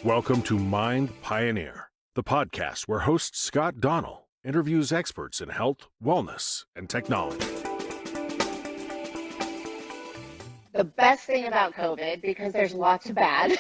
Welcome to Mind Pioneer, the podcast where host Scot Donnell interviews experts in health, wellness, and technology. The best thing about COVID, because there's lots of bad,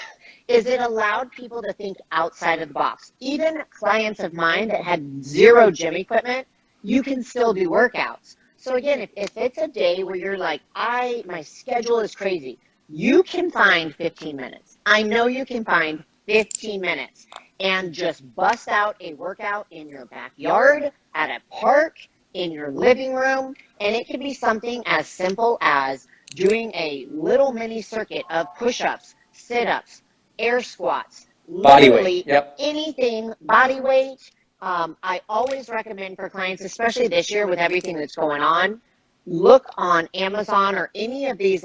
is it allowed people to think outside of the box. Even clients of mine that had zero gym equipment, you can still do workouts. So again, if it's a day where you're like, my schedule is crazy, you can find 15 minutes. I know you can find 15 minutes and just bust out a workout in your backyard, at a park, in your living room. And it can be something as simple as doing a little mini circuit of push-ups, sit-ups, air squats, body weight, yep. Anything, body weight. I always recommend for clients, especially this year with everything that's going on, look on Amazon or any of these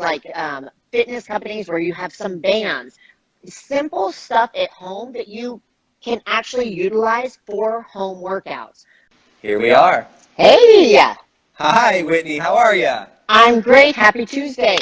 fitness companies where you have some bands. Simple stuff at home that you can actually utilize for home workouts. Here we are. Hey! Hi, Whitney. How are you? I'm great. Happy Tuesday.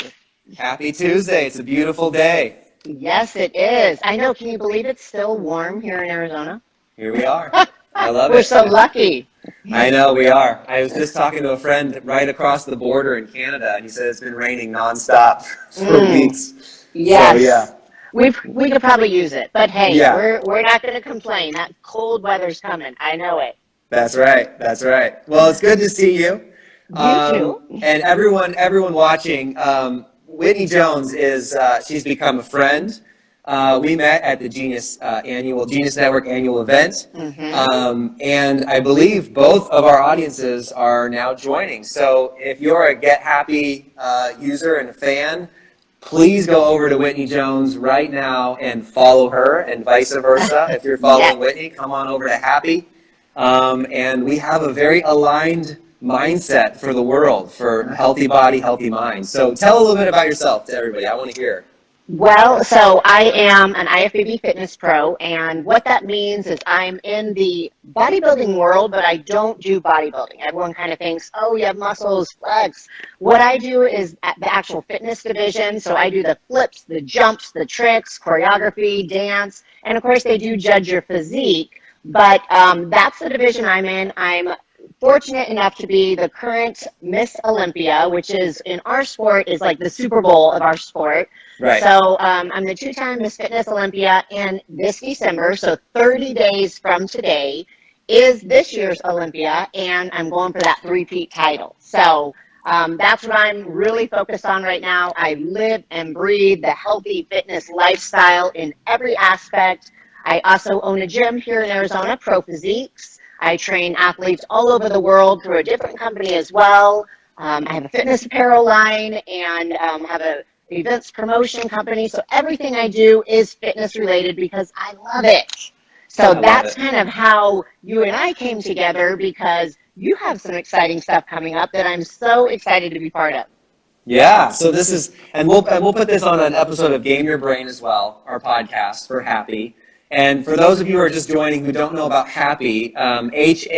Happy Tuesday. It's a beautiful day. Yes, it is. I know. Can you believe it's still warm here in Arizona? Here we are. I love it. We're so lucky. I know we are. I was just talking to a friend right across the border in Canada, and he said it's been raining nonstop for weeks. Yes. So, yeah. We could probably use it, but hey, we're not going to complain. That cold weather's coming. I know it. That's right. That's right. Well, it's good to see you. You too. And everyone watching, Whitney Jones she's become a friend. We met at the Genius Network annual event. Mm-hmm. And I believe both of our audiences are now joining. So if you're a Get Happy user and a fan, please go over to Whitney Jones right now and follow her, and vice versa. If you're following Whitney, come on over to Happy. And we have a very aligned mindset for the world, for healthy body, healthy mind. So tell a little bit about yourself to everybody. I want to hear. Well, so I am an IFBB Fitness Pro, and what that means is I'm in the bodybuilding world, but I don't do bodybuilding. Everyone kind of thinks, oh, you have muscles, flex. What I do is at the actual fitness division, so I do the flips, the jumps, the tricks, choreography, dance, and of course they do judge your physique, but that's the division I'm in. I'm fortunate enough to be the current Miss Olympia, which is in our sport is like the Super Bowl of our sport. Right. So I'm the two-time Miss Fitness Olympia, and this December, so 30 days from today, is this year's Olympia, and I'm going for that three-peat title. So that's what I'm really focused on right now. I live and breathe the healthy fitness lifestyle in every aspect. I also own a gym here in Arizona, Pro Physiques. I train athletes all over the world through a different company as well. I have a fitness apparel line and have a events promotion company. So everything I do is fitness related because I love it. So that's kind of how you and I came together, because you have some exciting stuff coming up that I'm so excited to be part of. Yeah. So this is, and we'll put this on an episode of Game Your Brain as well, our podcast for Happy. And for those of you who are just joining who don't know about Happy, HAPBEE,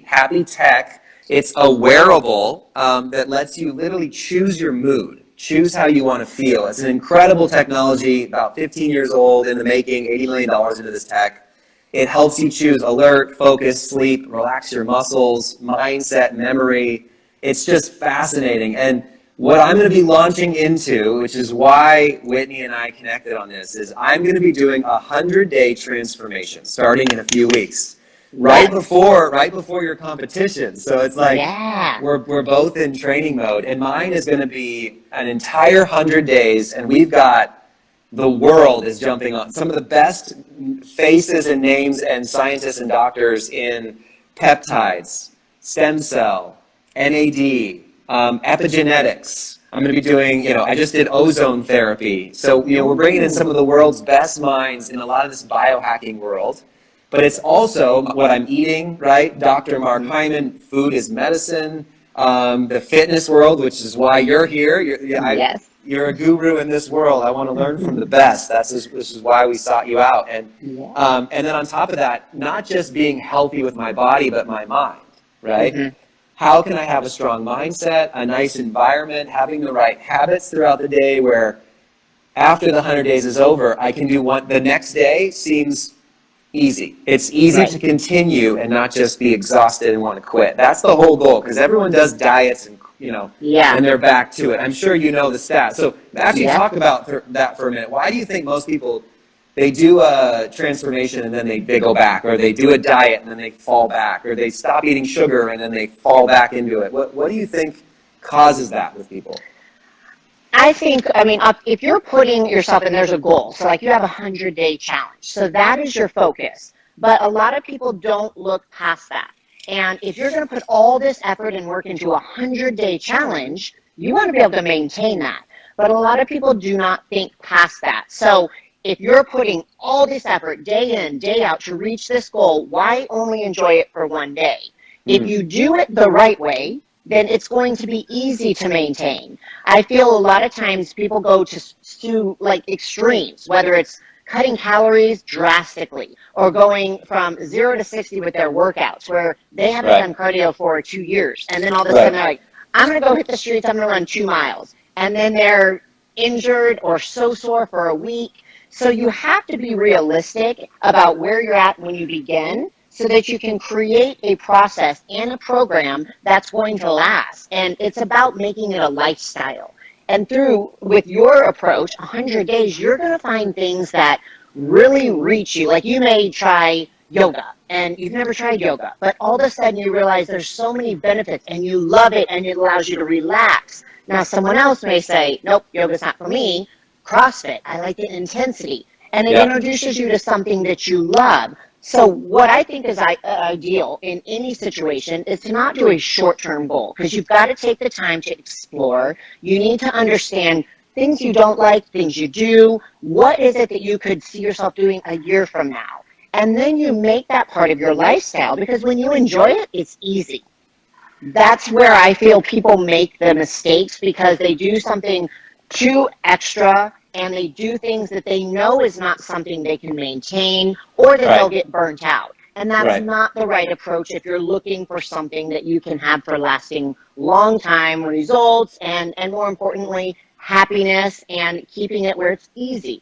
Happy Tech, it's a wearable that lets you literally choose your mood, choose how you want to feel. It's an incredible technology, about 15 years old in the making, $80 million into this tech. It helps you choose alert, focus, sleep, relax your muscles, mindset, memory. It's just fascinating. And what I'm going to be launching into, which is why Whitney and I connected on this, is I'm going to be doing a 100-day transformation starting in a few weeks, right before your competition. So it's like we're both in training mode, and mine is going to be an entire 100 days, and we've got the world is jumping on. Some of the best faces and names and scientists and doctors in peptides, stem cell, NAD, epigenetics. I'm going to be doing, I just did ozone therapy. So, we're bringing in some of the world's best minds in a lot of this biohacking world. But it's also what I'm eating, right? Dr. Mark Hyman, food is medicine. The fitness world, which is why you're here. You're a guru in this world. I want to learn from the best. This is why we sought you out. And then on top of that, not just being healthy with my body, but my mind, right? Mm-hmm. How can I have a strong mindset, a nice environment, having the right habits throughout the day where after the 100 days is over, I can do one. The next day seems easy. It's easy to continue and not just be exhausted and want to quit. That's the whole goal, because everyone does diets and, and they're back to it. I'm sure you know the stats. So actually talk about that for a minute. Why do you think most people, they do a transformation and then they go back, or they do a diet and then they fall back, or they stop eating sugar and then they fall back into it? What do you think causes that with people? I think, if you're putting yourself, and there's a goal, so like you have a 100-day challenge, so that is your focus. But a lot of people don't look past that. And if you're going to put all this effort and work into a 100-day challenge, you want to be able to maintain that. But a lot of people do not think past that. So if you're putting all this effort day in, day out to reach this goal, why only enjoy it for one day? If you do it the right way, then it's going to be easy to maintain. I feel a lot of times people go to like extremes, whether it's cutting calories drastically or going from 0 to 60 with their workouts, where they haven't done cardio for 2 years. And then all of a sudden they're like, I'm going to go hit the streets, I'm going to run 2 miles. And then they're injured or so sore for a week. So you have to be realistic about where you're at when you begin, so that you can create a process and a program that's going to last. And it's about making it a lifestyle. And with your approach, 100 days, you're going to find things that really reach you. Like you may try yoga, and you've never tried yoga, but all of a sudden you realize there's so many benefits, and you love it, and it allows you to relax. Now, someone else may say, nope, yoga's not for me. CrossFit, I like the intensity. And it introduces you to something that you love. So what I think is ideal in any situation is to not do a short-term goal, because you've got to take the time to explore. You need to understand things you don't like, things you do. What is it that you could see yourself doing a year from now? And then you make that part of your lifestyle, because when you enjoy it, it's easy. That's where I feel people make the mistakes, because they do something too extra, and they do things that they know is not something they can maintain, or that they'll get burnt out. And that's not the right approach if you're looking for something that you can have for lasting long time results, and more importantly, happiness, and keeping it where it's easy.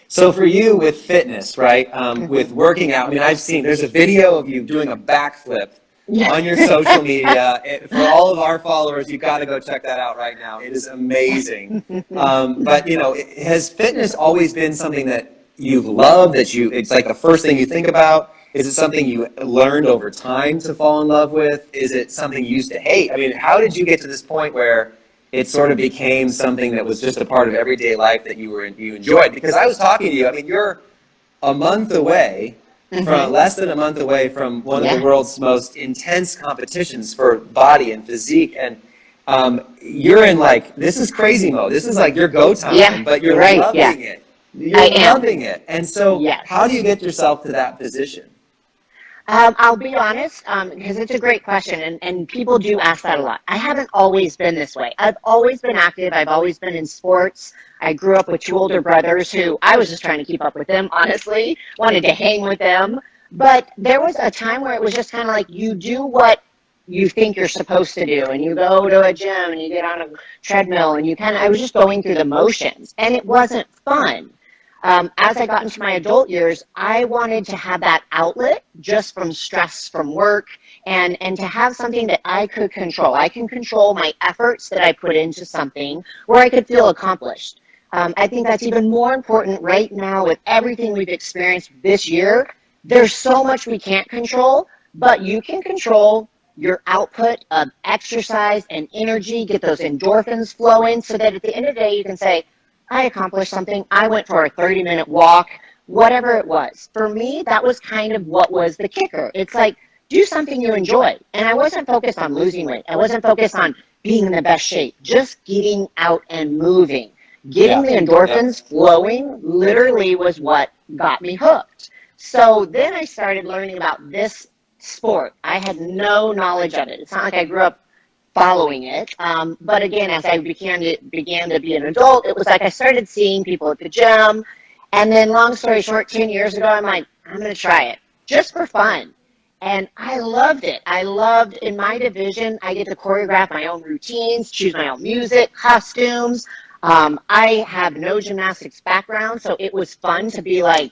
So for you with fitness, with working out, I've seen, there's a video of you doing a backflip on your social media. For all of our followers, you've got to go check that out right now. It is amazing. But has fitness always been something that you've loved, it's like the first thing you think about? Is it something you learned over time to fall in love with? Is it something you used to hate? How did you get to this point where it sort of became something that was just a part of everyday life that you enjoyed? Because I was talking to you, you're a month away, from less than a month away from one of the world's most intense competitions for body and physique, and you're in this is crazy mode. This is like your go time, but you're loving it. You're loving it. And so how do you get yourself to that position? I'll be honest, because it's a great question, and people do ask that a lot. I haven't always been this way. I've always been active. I've always been in sports. I grew up with 2 older brothers who I was just trying to keep up with them, honestly, wanted to hang with them. But there was a time where it was just kind of like you do what you think you're supposed to do, and you go to a gym and you get on a treadmill, and I was just going through the motions, and it wasn't fun. As I got into my adult years, I wanted to have that outlet just from stress from work, and to have something that I could control. I can control my efforts that I put into something where I could feel accomplished. I think that's even more important right now with everything we've experienced this year. There's so much we can't control, but you can control your output of exercise and energy, get those endorphins flowing, so that at the end of the day you can say, I accomplished something. I went for a 30-minute walk, whatever it was. For me, that was kind of what was the kicker. It's like, do something you enjoy. And I wasn't focused on losing weight. I wasn't focused on being in the best shape. Just getting out and moving. Getting the endorphins flowing literally was what got me hooked. So then I started learning about this sport. I had no knowledge of it. It's not like I grew up following it. But again, as I began to be an adult, it was like I started seeing people at the gym. And then long story short, 10 years ago, I'm like, I'm going to try it just for fun. And I loved it. I loved, in my division, I get to choreograph my own routines, choose my own music, costumes. I have no gymnastics background, so it was fun to be like,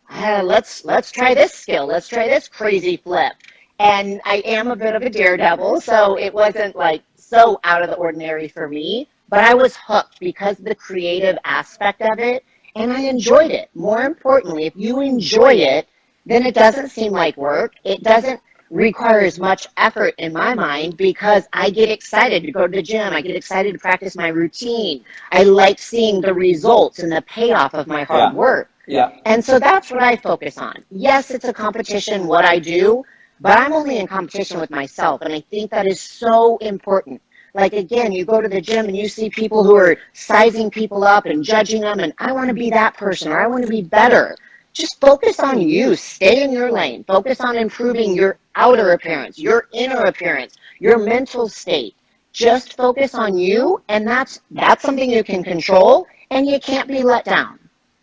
let's try this skill. Let's try this crazy flip. And I am a bit of a daredevil, so it wasn't like so out of the ordinary for me, but I was hooked because of the creative aspect of it, and I enjoyed it. More importantly, if you enjoy it, then it doesn't seem like work. It doesn't require as much effort in my mind because I get excited to go to the gym. I get excited to practice my routine. I like seeing the results and the payoff of my hard work. Yeah. And so that's what I focus on. Yes, it's a competition, what I do, but I'm only in competition with myself. And I think that is so important. Like, again, you go to the gym and you see people who are sizing people up and judging them, and I want to be that person, or I want to be better. Just focus on you. Stay in your lane. Focus on improving your outer appearance, your inner appearance, your mental state. Just focus on you, and that's something you can control, and you can't be let down.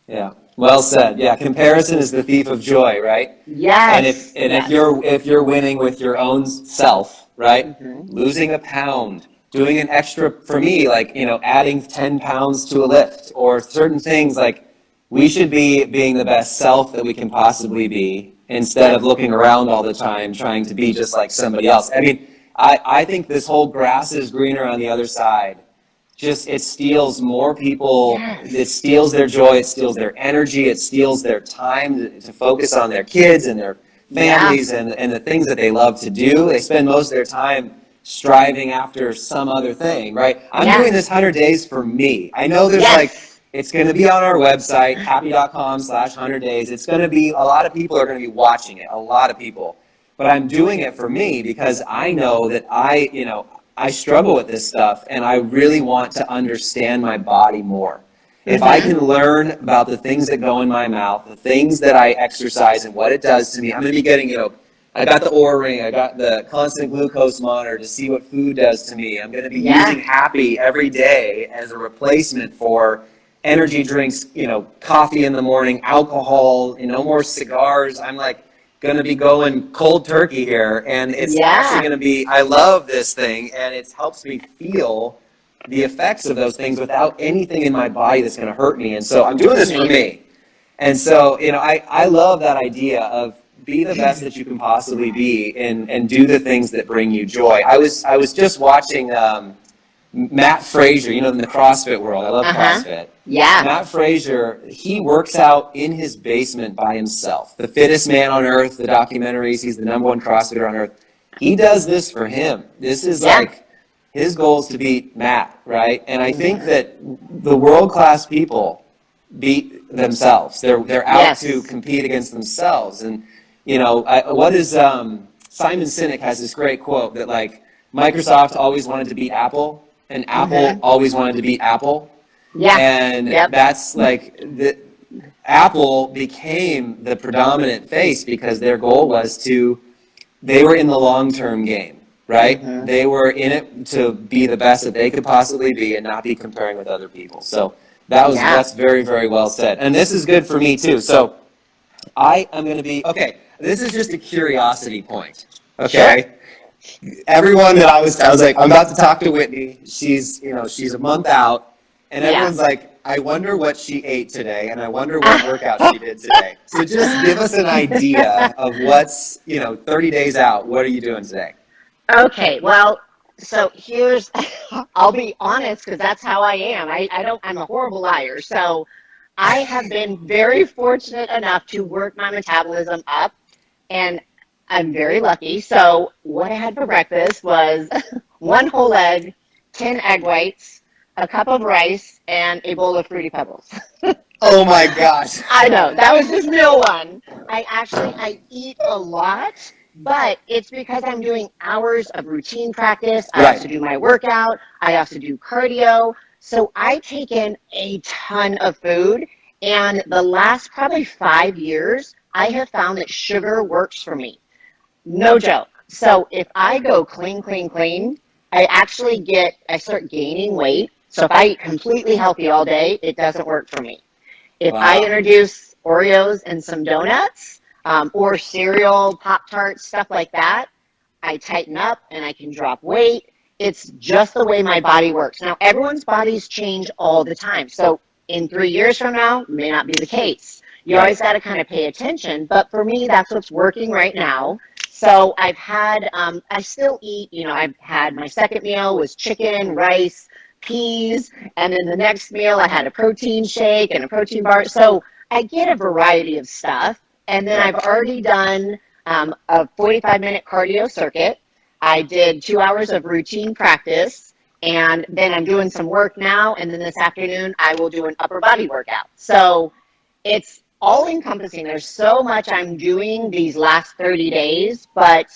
Yeah. Well said. Yeah, comparison is the thief of joy, right? Yes. And if you're winning with your own self, right? Losing a pound, doing an extra, for me, like, adding 10 pounds to a lift, or certain things, like, we should be being the best self that we can possibly be instead of looking around all the time trying to be just like somebody else. I mean, I think this whole grass is greener on the other side. It steals more people. Yes. It steals their joy. It steals their energy. It steals their time to focus on their kids and their families and the things that they love to do. They spend most of their time striving after some other thing, right? I'm doing this 100 days for me. I know there's it's going to be on our website, happy.com/100 days. It's going to be, a lot of people are going to be watching it, a lot of people. But I'm doing it for me because I know that I struggle with this stuff, and I really want to understand my body more. If I can learn about the things that go in my mouth, the things that I exercise and what it does to me, I'm going to be getting, I got the Oura Ring, I got the constant glucose monitor to see what food does to me. I'm going to be using Happy every day as a replacement for energy drinks, coffee in the morning, alcohol, no more cigars. I'm like going to be going cold turkey here, and it's actually going to be, I love this thing, and it helps me feel the effects of those things without anything in my body that's going to hurt me. And so I'm doing this for me. And so, I love that idea of be the best that you can possibly be and do the things that bring you joy. I was just watching Matt Frazier, in the CrossFit world. I love CrossFit. Yeah. Matt Frazier, he works out in his basement by himself. The Fittest Man on Earth, the documentaries, he's the #1 CrossFitter on Earth. He does this for him. This is like his goal is to beat Matt, right? And I think that the world-class people beat themselves. They're out to compete against themselves. And, what is Simon Sinek has this great quote that, like, Microsoft always wanted to beat Apple, and Apple always wanted to beat Apple. Yeah. And that's like Apple became the predominant face because their goal was they were in the long-term game, right? They were in it to be the best that they could possibly be and not be comparing with other people. So that's very, very well said. And this is good for me too. So I am going to be, this is just a curiosity point, okay? Sure. Everyone that I was like, I'm about to talk to Whitney. She's a month out. And everyone's like, I wonder what she ate today, and I wonder what workout she did today. So just give us an idea of what's, 30 days out. What are you doing today? Okay, well, so I'll be honest, because that's how I am. I'm a horrible liar. So I have been very fortunate enough to work my metabolism up, and I'm very lucky. So what I had for breakfast was 1 whole egg, 10 egg whites, a cup of rice, and a bowl of Fruity Pebbles. Oh my gosh. I know, that was just meal 1. I eat a lot, but it's because I'm doing hours of routine practice. I also do my workout. I also do cardio. So I take in a ton of food, and the last probably 5 years, I have found that sugar works for me. No joke. So if I go clean, I start gaining weight. So if I eat completely healthy all day, it doesn't work for me. If I introduce Oreos and some donuts, or cereal, Pop-Tarts, stuff like that, I tighten up and I can drop weight. it's just the way my body works. Now, everyone's bodies change all the time. So in 3 years from now, may not be the case. You Right. always got to kind of pay attention. But for me, that's what's working right now. So I've had, I still eat, I've had my second meal was chicken, rice, peas, and then the next meal I had a protein shake and a protein bar. So I get a variety of stuff. And then I've already done a 45-minute cardio circuit. I did 2 hours of routine practice, and then I'm doing some work now, and then this afternoon I will do an upper body workout. So it's all encompassing. There's so much I'm doing these last 30 days, but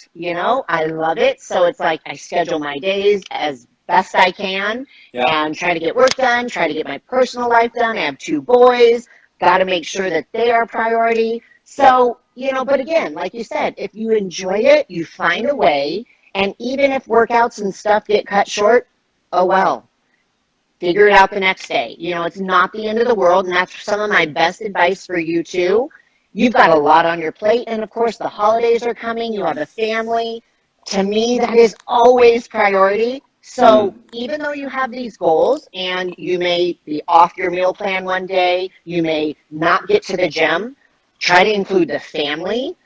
I love it. So it's like I schedule my days as best I can and try to get work done, try to get my personal life done. I have 2 boys, got to make sure that they are priority. So, but again, like you said, if you enjoy it, you find a way. And even if workouts and stuff get cut short, oh well, figure it out the next day. It's not the end of the world, and that's some of my best advice for you too. You've got a lot on your plate, and of course the holidays are coming. You have a family. To me, that is always priority. So even though you have these goals and you may be off your meal plan one day, you may not get to the gym, try to include the family.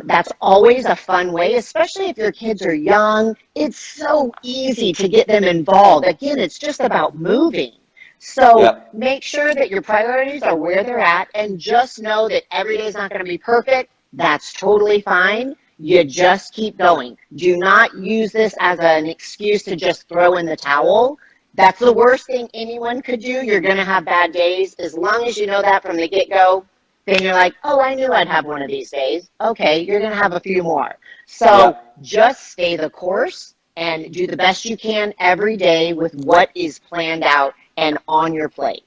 That's always a fun way, especially if your kids are young. It's so easy to get them involved. Again, it's just about moving. So make sure that your priorities are where they're at, and just know that every day is not going to be perfect. That's totally fine. You just keep going. Do not use this as an excuse to just throw in the towel. That's the worst thing anyone could do. You're going to have bad days. As long as you know that from the get-go, then you're like, oh, I knew I'd have one of these days. Okay, you're going to have a few more. So just stay the course and do the best you can every day with what is planned out and on your plate.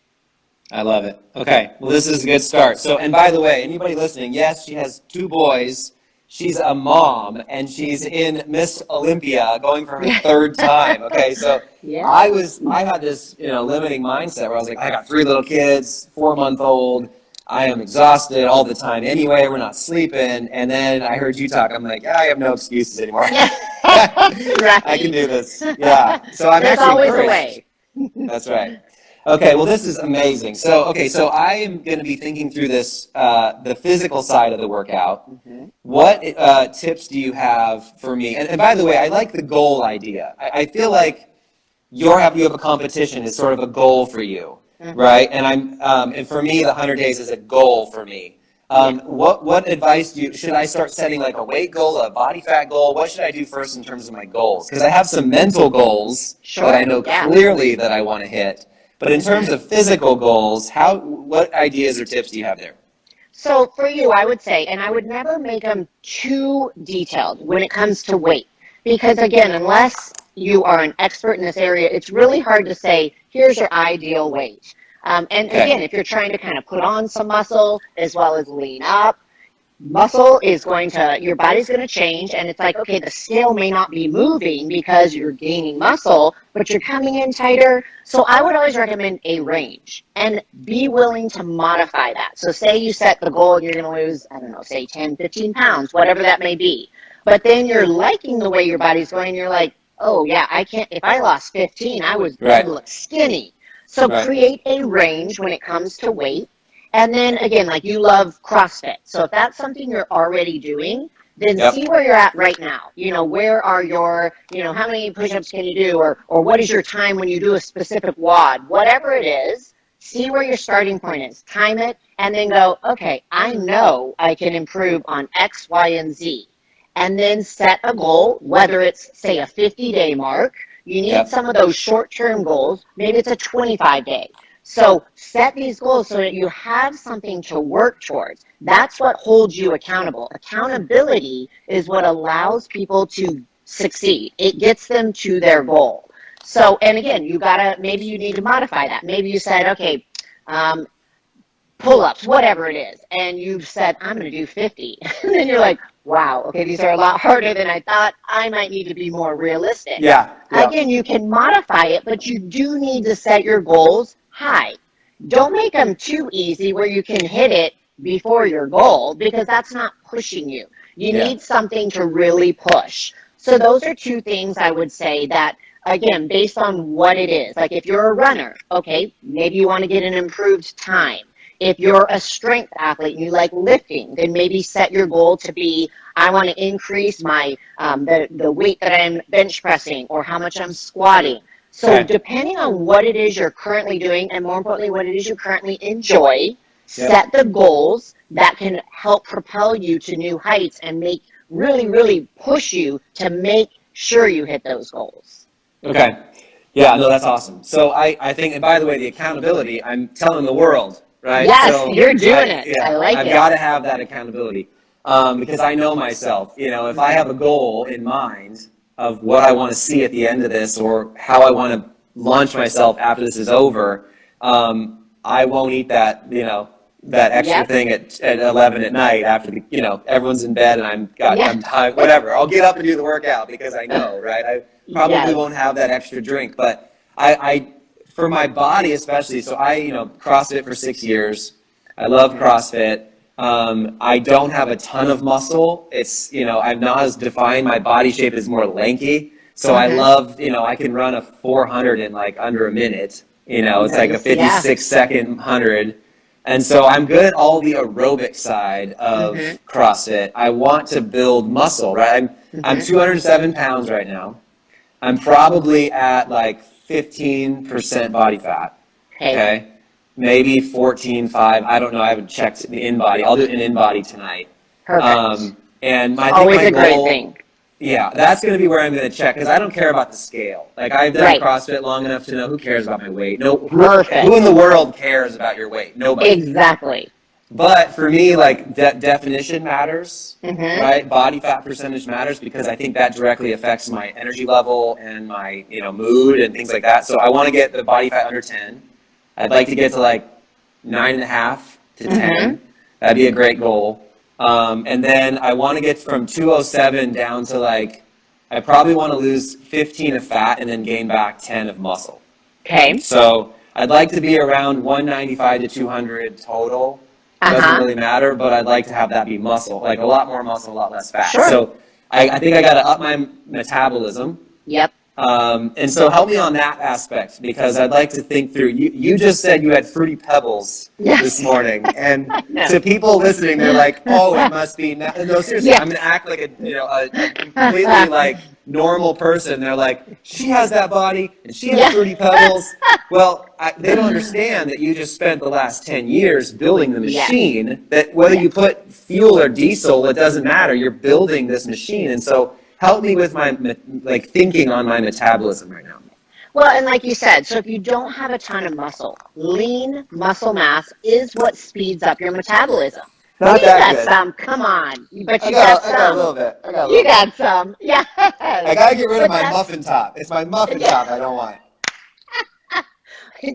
I love it. Okay, well, this is a good start. So, and by the way, anybody listening, yes, she has 2 boys. She's a mom, and she's in Miss Olympia, going for her 3rd time. Okay, so I had this limiting mindset where I was like, I got 3 little kids, 4-month-old. I am exhausted all the time anyway. We're not sleeping. And then I heard you talk. I'm like, I have no excuses anymore. Right. I can do this. Yeah. So I'm There's actually always encouraged. A way. That's right. Okay. Well, this is amazing. So I am going to be thinking through this, the physical side of the workout. What tips do you have for me? And by the way, I like the goal idea. I feel like you have a competition is sort of a goal for you. Right, and and for me, the 100 days is a goal for me. What advice should I start setting, like a weight goal, a body fat goal? What should I do first in terms of my goals? Because I have some mental goals that I know clearly that I want to hit. But in terms of physical goals, what ideas or tips do you have there? So for you, I would say, and I would never make them too detailed when it comes to weight, because again, unless you are an expert in this area, it's really hard to say, here's your ideal weight. Again, if you're trying to kind of put on some muscle as well as lean up, your body's going to change, and it's like, okay, the scale may not be moving because you're gaining muscle, but you're coming in tighter. So I would always recommend a range and be willing to modify that. So say you set the goal and you're going to lose, I don't know, say 10, 15 pounds, whatever that may be. But then you're liking the way your body's going, you're like, oh yeah, I can't, if I lost 15, I would look skinny. So create a range when it comes to weight. And then again, like you love CrossFit. So if that's something you're already doing, then see where you're at right now. Where are your, how many push-ups can you do? Or what is your time when you do a specific WOD? Whatever it is, see where your starting point is. Time it and then go, okay, I know I can improve on X, Y, and Z. And then set a goal, whether it's, say, a 50-day mark. You need some of those short-term goals. Maybe it's a 25-day. So set these goals so that you have something to work towards. That's what holds you accountable. Accountability is what allows people to succeed. It gets them to their goal. So, and again, maybe you need to modify that. Maybe you said, okay, pull-ups, whatever it is, and you've said, I'm going to do 50. And then you're like, wow, okay, these are a lot harder than I thought. I might need to be more realistic. Again, you can modify it, but you do need to set your goals high. Don't make them too easy where you can hit it before your goal, because that's not pushing you. You need something to really push. So those are 2 things I would say that again, based on what it is. Like if you're a runner, okay, maybe you want to get an improved time. If you're a strength athlete and you like lifting, then maybe set your goal to be, I want to increase my the weight that I'm bench pressing or how much I'm squatting. So Okay. depending on what it is you're currently doing, and more importantly, what it is you currently enjoy, set the goals that can help propel you to new heights and really push you to make sure you hit those goals. Okay. Yeah, no, that's awesome. So I think, and by the way, the accountability, I'm telling the world, right? Yes, So you're doing it. Yeah, I like I've it. got to have that accountability because I know myself. You know, if I have a goal in mind of what I want to see at the end of this or how I want to launch myself after this is over, I won't eat that, you know, that extra thing at 11 at night after the, you know, everyone's in bed and I'm tired, whatever. I'll get up and do the workout because I know, right? I probably won't have that extra drink, but I for my body especially, so I, you know, CrossFit for 6 years. I love CrossFit. I don't have a ton of muscle. It's, you know, I'm not as defined. My body shape is more lanky. So I love, you know, I can run a 400 in like under a minute. You know, it's like a 56-second 100. And so I'm good at all the aerobic side of CrossFit. I want to build muscle, right? I'm 207 pounds right now. I'm probably at like 15% body fat. Okay. Maybe 14.5. I don't know. I haven't checked the in-body. I'll do an in-body tonight. Perfect. And I think Always my a great goal, thing. yeah, that's going to be where I'm going to check because I don't care about the scale. Like I've done CrossFit long enough to know who cares about my weight. No, who in the world cares about your weight? Nobody. Exactly. But for me, like definition matters, right? Body fat percentage matters because I think that directly affects my energy level and my, you know, mood and things like that. So I want to get the body fat under 10. I'd like to get to like 9.5 to 10. That'd be a great goal. And then I want to get from 207 down to like, I probably want to lose 15 of fat and then gain back 10 of muscle. Okay. So I'd like to be around 195 to 200 total. Doesn't really matter, but I'd like to have that be muscle, like a lot more muscle, a lot less fat. Sure. So I think I got to up my metabolism. Yep. And so help me on that aspect because I'd like to think through. You just said you had Fruity Pebbles this morning, and to people listening, they're like, "Oh, it must be." No, seriously, I'm gonna act like a completely like normal person. They're like, "She has that body, and she has Fruity Pebbles." Well, they don't understand that you just spent the last 10 years building the machine. That whether you put fuel or diesel, it doesn't matter. You're building this machine, and so. Help me with my thinking on my metabolism right now. Well, and like you said, so if you don't have a ton of muscle, lean muscle mass is what speeds up your metabolism. Not you that got good. some, come on. But you got some. I got a little bit. You got some. Yeah. I got to get rid of my muffin top. It's my muffin top I don't want.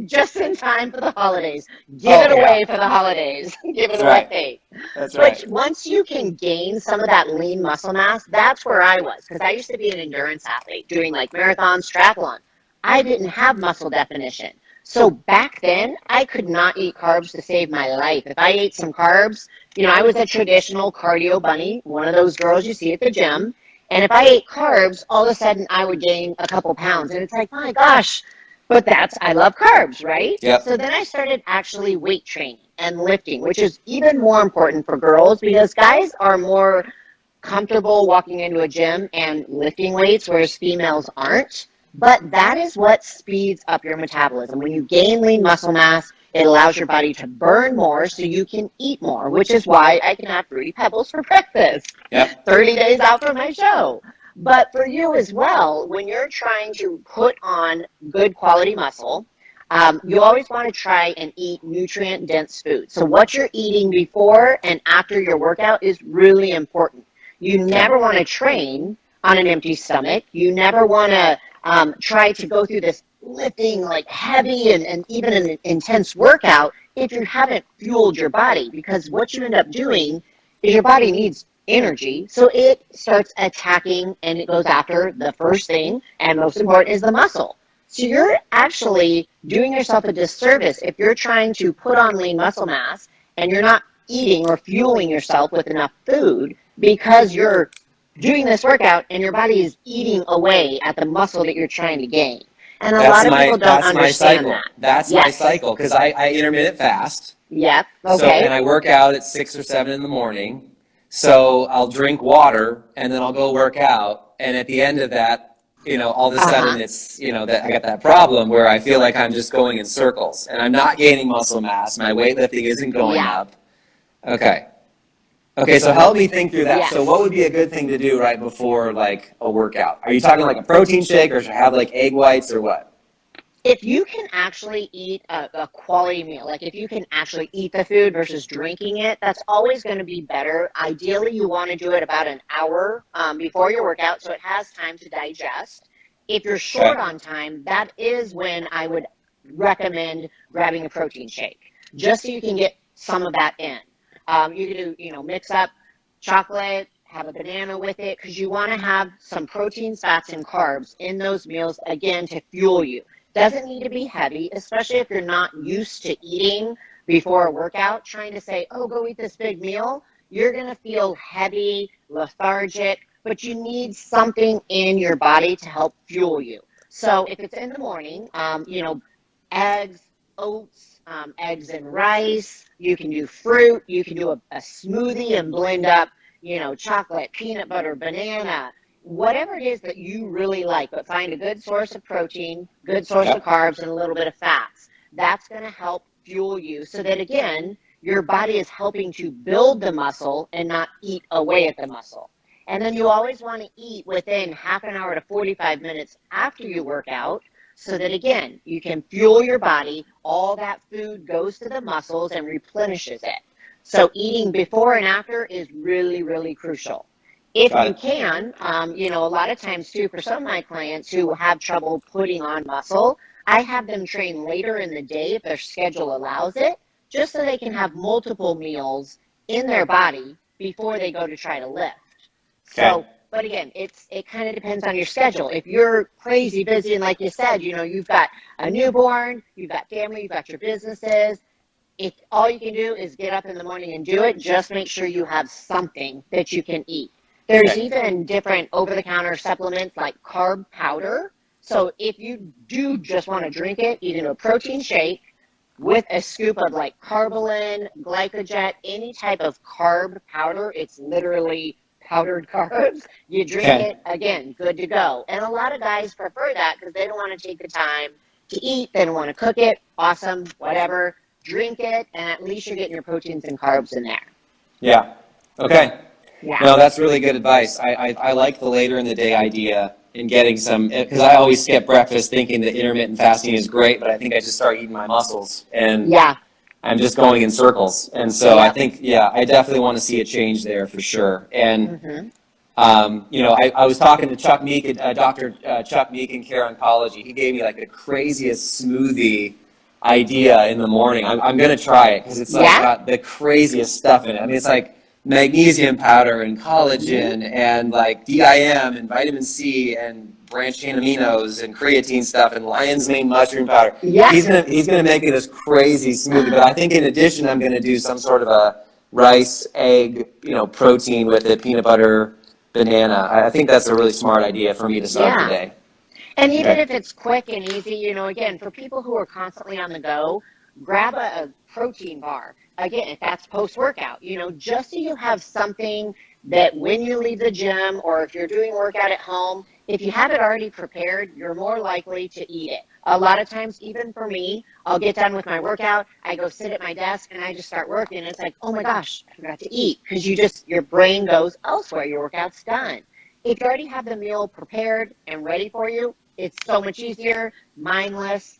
Just in time for the holidays. Give it away for the holidays. Give it away. That's right. But once you can gain some of that lean muscle mass, that's where I was. Because I used to be an endurance athlete doing like marathons, triathlon. I didn't have muscle definition. So back then, I could not eat carbs to save my life. If I ate some carbs, you know, I was a traditional cardio bunny, one of those girls you see at the gym. And if I ate carbs, all of a sudden I would gain a couple pounds. And it's like, my gosh. But I love carbs, right? Yep. So then I started actually weight training and lifting, which is even more important for girls because guys are more comfortable walking into a gym and lifting weights, whereas females aren't. But that is what speeds up your metabolism. When you gain lean muscle mass, it allows your body to burn more so you can eat more, which is why I can have Fruity Pebbles for breakfast 30 days after my show. But for you as well, when you're trying to put on good quality muscle, you always want to try and eat nutrient-dense food. So what you're eating before and after your workout is really important. You never want to train on an empty stomach. You never want to try to go through this lifting like heavy and even an intense workout if you haven't fueled your body. Because what you end up doing is your body needs energy, so it starts attacking and it goes after the first thing and most important is the muscle. So you're actually doing yourself a disservice if you're trying to put on lean muscle mass and you're not eating or fueling yourself with enough food because you're doing this workout and your body is eating away at the muscle that you're trying to gain. And a That's lot of people don't my understand cycle. that. That's my Yes. cycle because I intermittent fast. Yep. So, and Okay. I work out at 6 or 7 in the morning. So I'll drink water and then I'll go work out. And at the end of that, all of a sudden it's, that I got that problem where I feel like I'm just going in circles and I'm not gaining muscle mass. My weightlifting isn't going Yeah. up. Okay. Okay, so help me think through that. Yes. So what would be a good thing to do right before like a workout? Are you talking like a protein shake or should I have like egg whites or what? If you can actually eat a quality meal, like if you can actually eat the food versus drinking it, that's always going to be better. Ideally, you want to do it about an hour before your workout so it has time to digest. If you're short on time, that is when I would recommend grabbing a protein shake, just so you can get some of that in. You can do, mix up chocolate, have a banana with it, because you want to have some proteins, fats, and carbs in those meals, again, to fuel you. Doesn't need to be heavy, especially if you're not used to eating before a workout. Trying to say, oh, go eat this big meal, you're going to feel heavy, lethargic, but you need something in your body to help fuel you. So if it's in the morning, eggs, oats, eggs and rice, you can do fruit, you can do a smoothie and blend up, chocolate, peanut butter, banana, whatever it is that you really like, but find a good source of protein, good source of carbs, and a little bit of fats. That's going to help fuel you so that, again, your body is helping to build the muscle and not eat away at the muscle. And then you always want to eat within half an hour to 45 minutes after you work out so that, again, you can fuel your body. All that food goes to the muscles and replenishes it. So eating before and after is really, really crucial. If you can, a lot of times too, for some of my clients who have trouble putting on muscle, I have them train later in the day if their schedule allows it, just so they can have multiple meals in their body before they go to try to lift. So, but again, it kind of depends on your schedule. If you're crazy busy and like you said, you've got a newborn, you've got family, you've got your businesses, if all you can do is get up in the morning and do it, just make sure you have something that you can eat. There's even different over-the-counter supplements like carb powder. So if you do just want to drink it, either a protein shake with a scoop of like Carbolin, Glycojet, any type of carb powder, it's literally powdered carbs. You drink it, again, good to go. And a lot of guys prefer that because they don't want to take the time to eat. They don't want to cook it. Awesome, whatever. Drink it, and at least you're getting your proteins and carbs in there. Yeah. Okay. Yeah. No, that's really good advice. I like the later in the day idea in getting some, because I always skip breakfast thinking that intermittent fasting is great, but I think I just start eating my muscles and I'm just going in circles. And so I think, I definitely want to see a change there for sure. And, I was talking to Chuck Meek, Dr. Chuck Meek in Care Oncology. He gave me like the craziest smoothie idea in the morning. I'm going to try it because it's like got the craziest stuff in it. I mean, it's like magnesium powder and collagen and like DIM and vitamin C and branched chain aminos and creatine stuff and lion's mane mushroom powder. Yeah. He's gonna make me this crazy smoothie. But I think in addition, I'm gonna do some sort of a rice, egg, protein with it, peanut butter, banana. I think that's a really smart idea for me to start the day. And even if it's quick and easy, again, for people who are constantly on the go, grab a protein bar. Again, if that's post-workout, just so you have something that when you leave the gym or if you're doing workout at home, if you have it already prepared, you're more likely to eat it. A lot of times, even for me, I'll get done with my workout, I go sit at my desk and I just start working. And it's like, oh my gosh, I forgot to eat, because your brain goes elsewhere. Your workout's done. If you already have the meal prepared and ready for you, it's so much easier, mindless.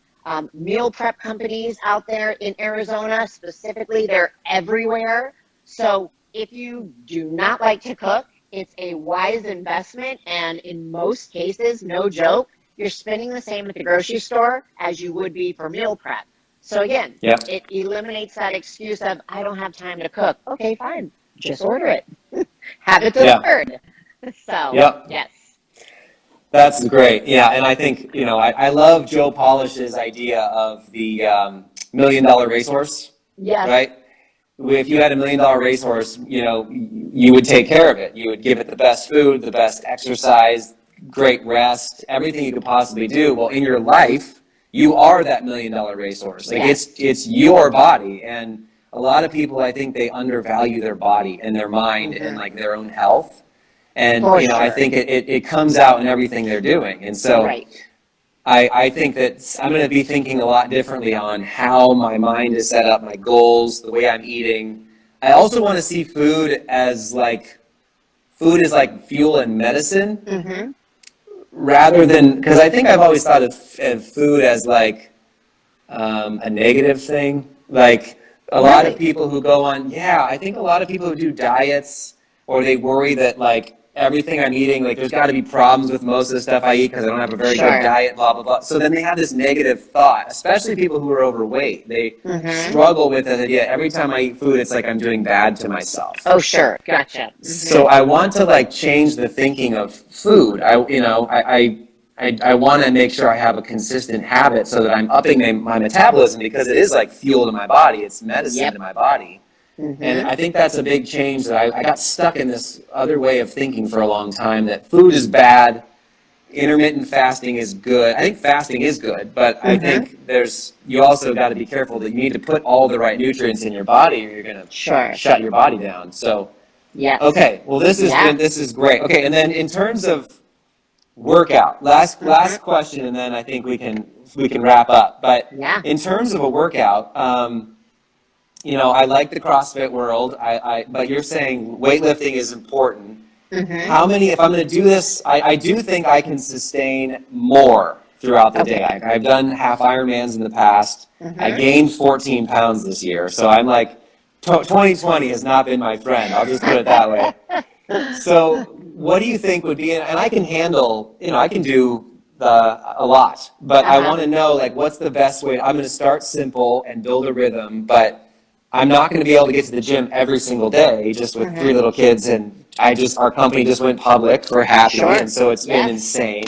Meal prep companies out there in Arizona specifically, they're everywhere. So if you do not like to cook, it's a wise investment. And in most cases, no joke, you're spending the same at the grocery store as you would be for meal prep. So again, it eliminates that excuse of, I don't have time to cook. Okay, fine. Just order it. Have it delivered. So, yes. That's great. Yeah, and I think, I love Joe Polish's idea of the $1 million racehorse. Yes. Right? if you had $1 million racehorse, you would take care of it. You would give it the best food, the best exercise, great rest, everything you could possibly do. Well, in your life, you are that $1 million racehorse. Like it's your body. And a lot of people, I think they undervalue their body and their mind and like their own health. And, I think it comes out in everything they're doing. And so I think that I'm going to be thinking a lot differently on how my mind is set up, my goals, the way I'm eating. I also want to see food as like fuel and medicine rather than, because I think I've always thought of food as like a negative thing. Like a lot of people who go on, I think a lot of people who do diets, or they worry that like everything I'm eating, like there's got to be problems with most of the stuff I eat because I don't have a very good diet, blah, blah, blah. So then they have this negative thought, especially people who are overweight. They struggle with the idea every time I eat food, it's like I'm doing bad to myself. Oh, sure. Gotcha. So I want to like change the thinking of food. I want to make sure I have a consistent habit so that I'm upping my metabolism, because it is like fuel to my body. It's medicine to my body. And I think that's a big change that I got stuck in this other way of thinking for a long time, that food is bad, intermittent fasting is good. I think fasting is good, but I think you also got to be careful that you need to put all the right nutrients in your body or you're going to shut your body down. So, okay, well this is great. Okay, and then in terms of workout, last question, and then I think we can wrap up. But in terms of a workout, I like the CrossFit world. But you're saying weightlifting is important. How many? If I'm going to do this, I do think I can sustain more throughout the day. I've done half Ironmans in the past. I gained 14 pounds this year, so I'm like, 2020 has not been my friend. I'll just put it that way. So, what do you think would be? And I can handle. I can do a lot, but I want to know like what's the best way. I'm going to start simple and build a rhythm, but I'm not going to be able to get to the gym every single day just with 3 little kids, and our company just went public for Happy, and so it's been insane.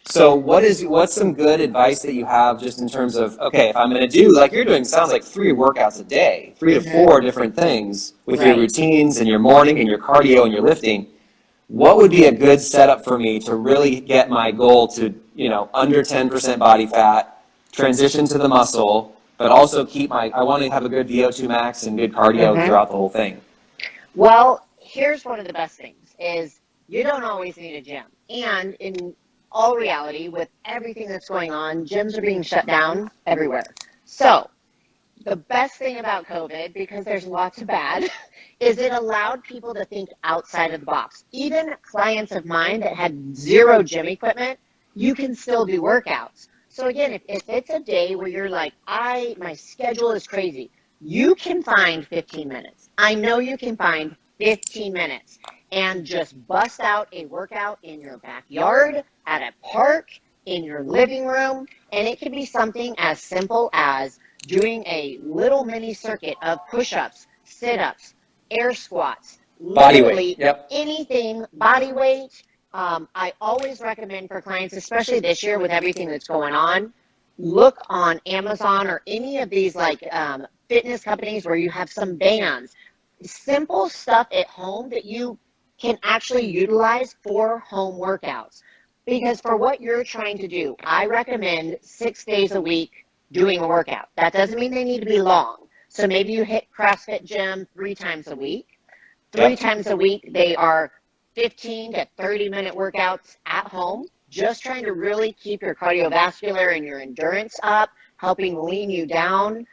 So what's some good advice that you have just in terms of, okay, if I'm going to do, like you're doing, sounds like 3 workouts a day, 3 to 4 different things with your routines and your morning and your cardio and your lifting, what would be a good setup for me to really get my goal to, under 10% body fat, transition to the muscle, but also I want to have a good VO2 max and good cardio throughout the whole thing? Well, here's one of the best things is you don't always need a gym. And in all reality, with everything that's going on, gyms are being shut down everywhere. So the best thing about COVID, because there's lots of bad, is it allowed people to think outside of the box. Even clients of mine that had 0 gym equipment, you can still do workouts. So again, if it's a day where you're like, my schedule is crazy, you can find 15 minutes. I know you can find 15 minutes and just bust out a workout in your backyard, at a park, in your living room. And it can be something as simple as doing a little mini circuit of push-ups, sit-ups, air squats, body weight, anything, body weight. I always recommend for clients, especially this year with everything that's going on, look on Amazon or any of these like fitness companies where you have some bands, simple stuff at home that you can actually utilize for home workouts. Because for what you're trying to do, I recommend 6 days a week doing a workout. That doesn't mean they need to be long. So maybe you hit CrossFit gym 3 times a week. 3 times a week, they are 15 to 30-minute workouts at home, just trying to really keep your cardiovascular and your endurance up, helping lean you down.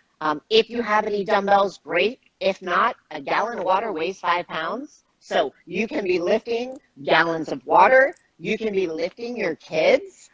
If you have any dumbbells, great. If not, a gallon of water weighs 5 pounds. So you can be lifting gallons of water. You can be lifting your kids.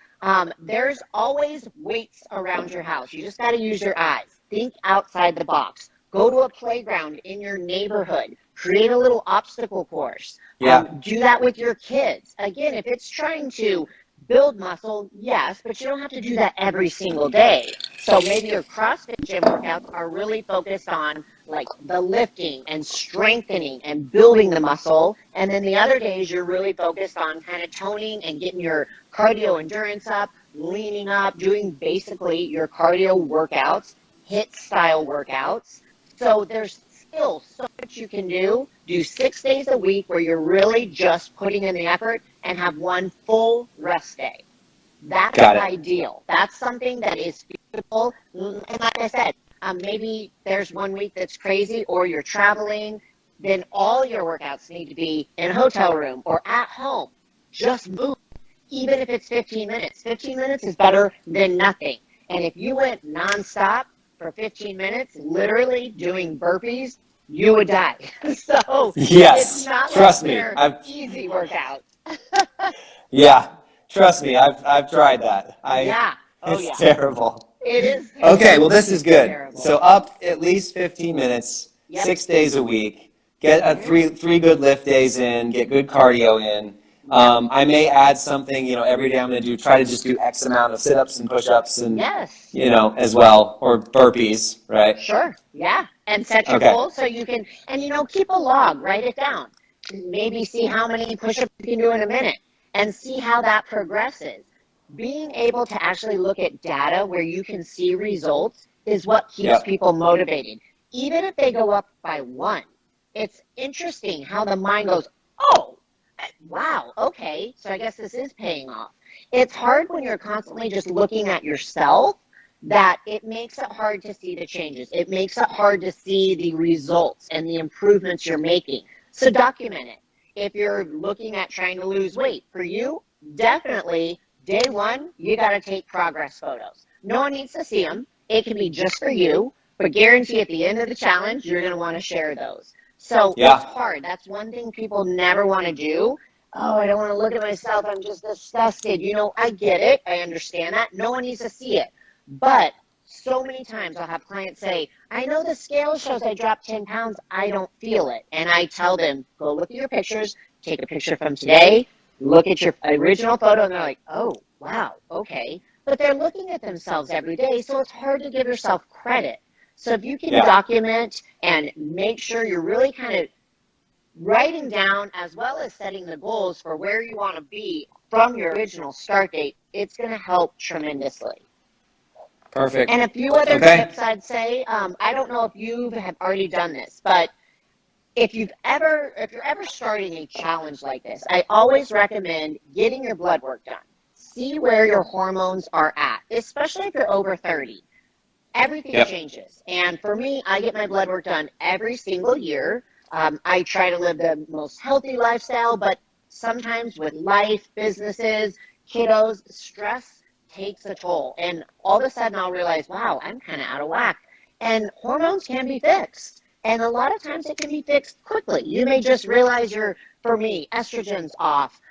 There's always weights around your house. You just got to use your eyes. Think outside the box. Go to a playground in your neighborhood. Create a little obstacle course. Do that with your kids. Again, if it's trying to build muscle, yes, but you don't have to do that every single day. So maybe your CrossFit gym workouts are really focused on like the lifting and strengthening and building the muscle. And then the other days you're really focused on kind of toning and getting your cardio endurance up, leaning up, doing basically your cardio workouts, HIIT style workouts. So there's still so much you can do. Do 6 days a week where you're really just putting in the effort and have one full rest day. That's ideal. That's something that is feasible. And like I said, maybe there's one week that's crazy or you're traveling, then all your workouts need to be in a hotel room or at home. Just move, even if it's 15 minutes. 15 minutes is better than nothing. And if you went nonstop for 15 minutes, literally doing burpees, you would die. So yes, it's not trust like me, they're easy workouts. Yeah, trust me, I've tried that. Yeah. Oh, It's yeah. terrible. It is terrible. Okay, well, this is good. Terrible. So up at least 15 minutes, Yep. 6 days a week. Get three good lift days in. Get good cardio in. I may add something. Every day I'm going to try to just do X amount of sit-ups and push-ups and Yes. as well, or burpees, right? Sure. Yeah. And set your goal so you can, and keep a log. Write it down. Maybe see how many push-ups you can do in a minute, and see how that progresses. Being able to actually look at data where you can see results is what keeps people motivated. Even if they go up by 1, it's interesting how the mind goes, oh, wow, okay, so I guess this is paying off. It's hard when you're constantly just looking at yourself that it makes it hard to see the changes. It makes it hard to see the results and the improvements you're making. So document it. If you're looking at trying to lose weight, for you, definitely day 1, you got to take progress photos. No one needs to see them. It can be just for you, but guarantee at the end of the challenge, you're going to want to share those. So it's hard. That's one thing people never want to do. Oh, I don't want to look at myself. I'm just disgusted. I get it. I understand that. No one needs to see it. But so many times I'll have clients say, I know the scale shows I dropped 10 pounds. I don't feel it. And I tell them, go look at your pictures, take a picture from today, look at your original photo, and they're like, oh, wow, okay. But they're looking at themselves every day, so it's hard to give yourself credit. So if you can document and make sure you're really kind of writing down as well as setting the goals for where you want to be from your original start date, it's going to help tremendously. Perfect. And a few other tips I'd say, I don't know if you have already done this, but if you're ever starting a challenge like this, I always recommend getting your blood work done. See where your hormones are at, especially if you're over 30. Everything changes. And for me, I get my blood work done every single year. I try to live the most healthy lifestyle, but sometimes with life, businesses, kiddos, stress takes a toll. And all of a sudden I'll realize, wow, I'm kind of out of whack. And hormones can be fixed. And a lot of times it can be fixed quickly. You may just realize for me, estrogen's off.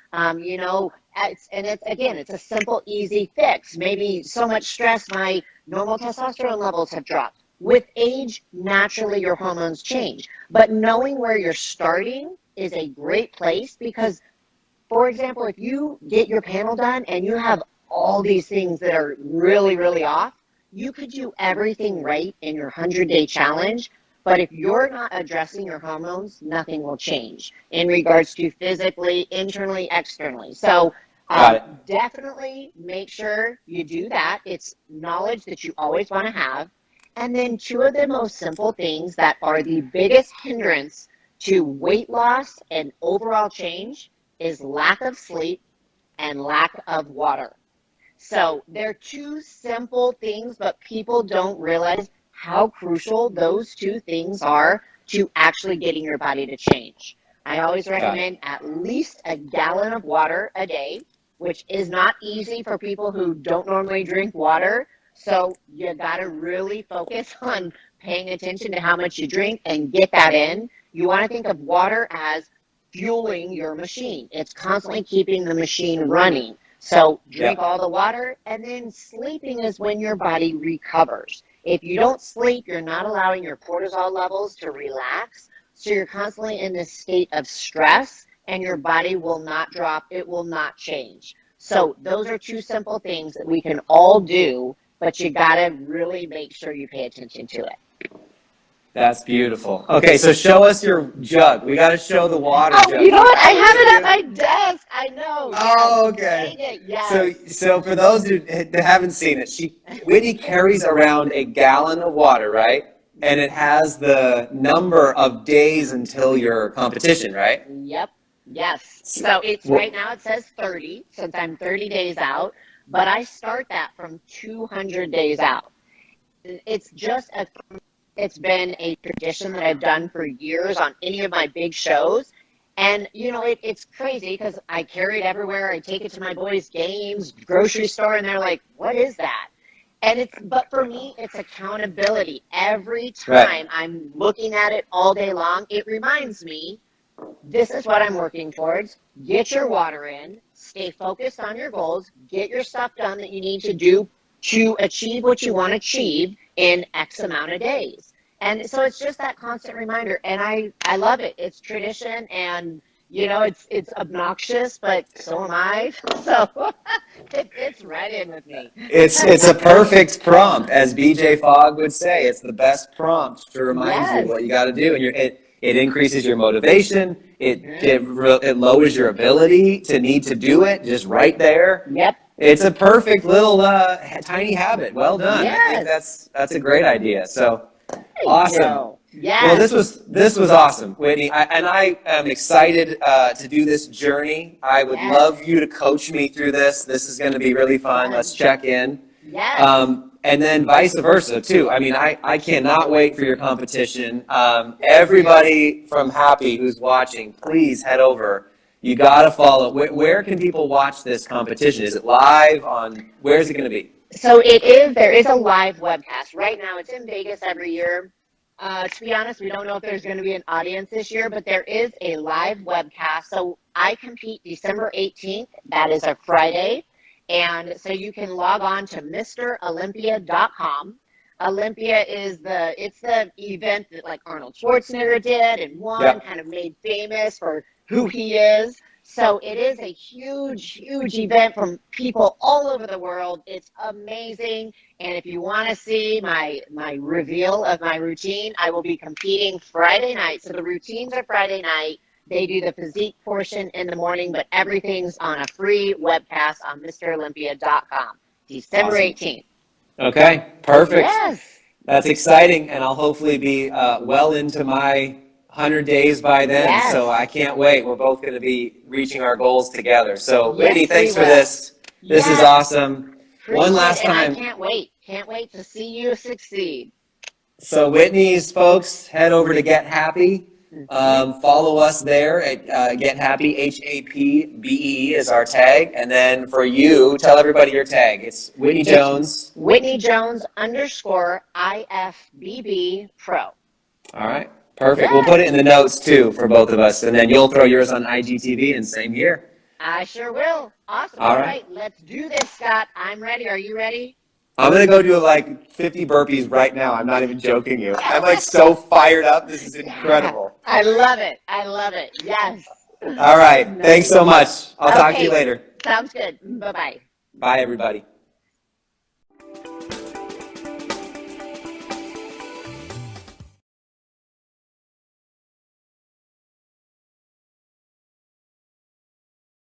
It's a simple, easy fix. Maybe so much stress, my normal testosterone levels have dropped. With age, naturally your hormones change. But knowing where you're starting is a great place because, for example, if you get your panel done and you have all these things that are really, really off, you could do everything right in your 100-day challenge. But if you're not addressing your hormones, nothing will change in regards to physically, internally, externally. So definitely make sure you do that. It's knowledge that you always want to have. And then 2 of the most simple things that are the biggest hindrance to weight loss and overall change is lack of sleep and lack of water. So they're 2 simple things, but people don't realize how crucial those 2 things are to actually getting your body to change. I always recommend at least a gallon of water a day, which is not easy for people who don't normally drink water. So you got to really focus on paying attention to how much you drink and get that in. You want to think of water as fueling your machine. It's constantly keeping the machine running. So drink all the water, and then sleeping is when your body recovers. If you don't sleep, you're not allowing your cortisol levels to relax. So you're constantly in this state of stress, and your body will not drop. It will not change. So those are 2 simple things that we can all do, but you got to really make sure you pay attention to it. That's beautiful. Okay, so show us your jug. We got to show the water jug. You know what? I have it at my desk. I know. Oh, okay. Dang it, yes. So for those who haven't seen it, Whitney carries around a gallon of water, right? and it has the number of days until your competition, right? Yep. Yes. So it's right now it says 30 since I'm 30 days out, but I start that from 200 days out. It's been a tradition that I've done for years on any of my big shows. And, it's crazy because I carry it everywhere. I take it to my boys' games, grocery store, and they're like, what is that? But for me, it's accountability. Every time I'm looking at it all day long, it reminds me, this is what I'm working towards. Get your water in, stay focused on your goals, get your stuff done that you need to do to achieve what you want to achieve in X amount of days. And so it's just that constant reminder. And I love it. It's tradition, and it's obnoxious, but so am I. So it's right in with me. It's a perfect prompt, as BJ Fogg would say. It's the best prompt to remind you what you got to do, and it increases your motivation. It lowers your ability to need to do it just right there. Yep. It's a perfect little tiny habit. Well done. Yes. I think that's a great idea. So awesome. Yes. Well, this was awesome, Whitney. I am excited to do this journey. I would love you to coach me through this. This is going to be really fun. Let's check in. Yes. And then vice versa too. I mean, I cannot wait for your competition. Everybody from Happy who's watching, please head over. You got to follow. Where can people watch this competition? Is it live on? Where is it going to be? So there is a live webcast. Right now it's in Vegas every year. To be honest, we don't know if there's going to be an audience this year, but there is a live webcast. So I compete December 18th. That is a Friday. And so you can log on to MrOlympia.com. Olympia is the event that like Arnold Schwarzenegger did and won, kind of made famous for who he is. So it is a huge, huge event from people all over the world. It's amazing. And if you want to see my reveal of my routine, I will be competing Friday night. So the routines are Friday night. They do the physique portion in the morning, but everything's on a free webcast on MrOlympia.com, December 18th. Okay, perfect. Yes. That's exciting, and I'll hopefully be well into my 100 days by then, so I can't wait. We're both going to be reaching our goals together. So, Whitney, thanks for this. This is awesome. One last time. I can't wait. Can't wait to see you succeed. So, Whitney's folks, head over to Get Happy. Follow us there at Get Happy. HAPBE is our tag. And then for you, tell everybody your tag. It's Whitney Jones. Whitney Jones _ IFBB Pro. All right. Perfect. We'll put it in the notes too for both of us. And then you'll throw yours on IGTV, and same here. I sure will. Awesome. All right. Let's do this, Scott. I'm ready. Are you ready? I'm going to go do like 50 burpees right now. I'm not even joking you. I'm like so fired up. This is incredible. I love it. I love it. Yes. All right. Thanks so much. I'll talk to you later. Sounds good. Bye-bye. Bye, everybody.